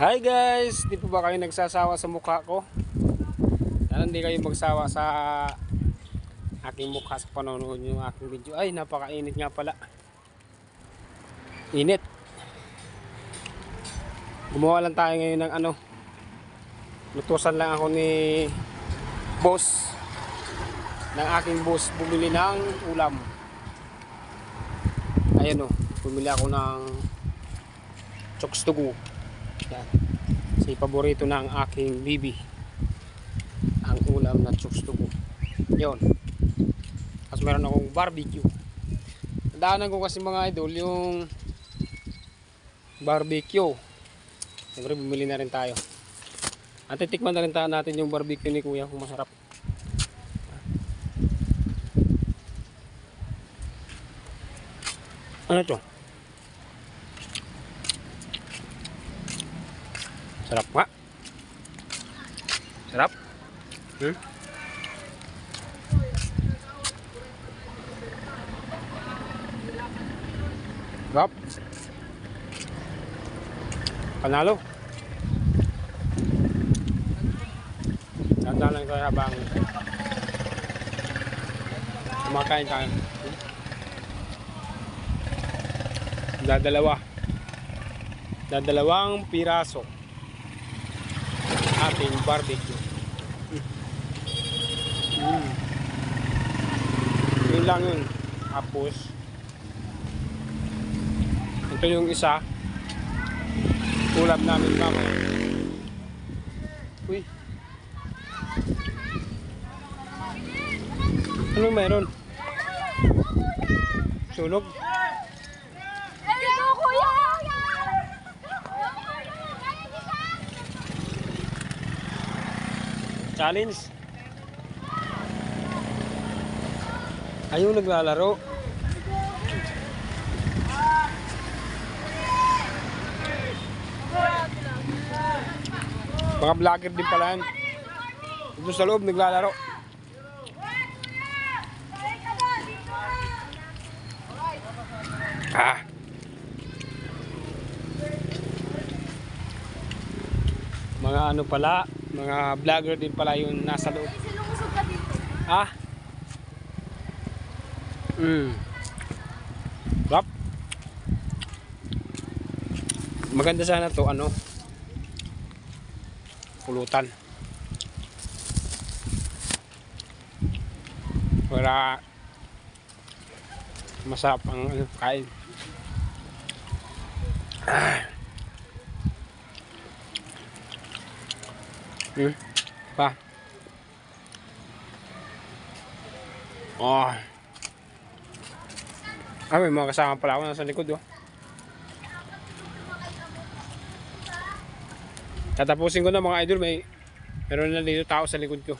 Hi guys! Di po ba kayo nagsasawa sa mukha ko? Sana hindi kayo magsawa sa aking mukha sa panonood ng aking video. Ay, napakainit nga pala. Init. Gumawa lang tayo ngayon ng lutusan lang ako ni boss. Ng aking boss bumili ng ulam. Ayan o, bumili ako ng chokes to go. Yan. Si paborito ng aking bibi ang ulam na chokes to go. Yun. Tapos meron akong barbecue. Nadaanan ko kasi mga idol yung barbecue. Siyempre bumili na rin tayo. At titikman na rin natin yung barbecue ni kuya kung masarap. Ano ito? Sarap nga. Sarap. Sarap. Panalo. Ganda lang tayo habang kumakain tayo. Dadalawang piraso ating barbecue. Yun lang yun. Tapos ito yung isa ulam namin mamaya. Uy, ano meron? Sunog? Challenge. Ayaw naglalaro. Mga vlogger din pala yan. Dito sa loob naglalaro. Mga ano pala, mga vlogger din pala yung nasa loob. Rap. Maganda sana to, pulutan. Para masarap ang kain. Pa. May mga kasama pala ako nasa likod. Tatapusin ko na mga idol. Meron na dito tao sa likod ko.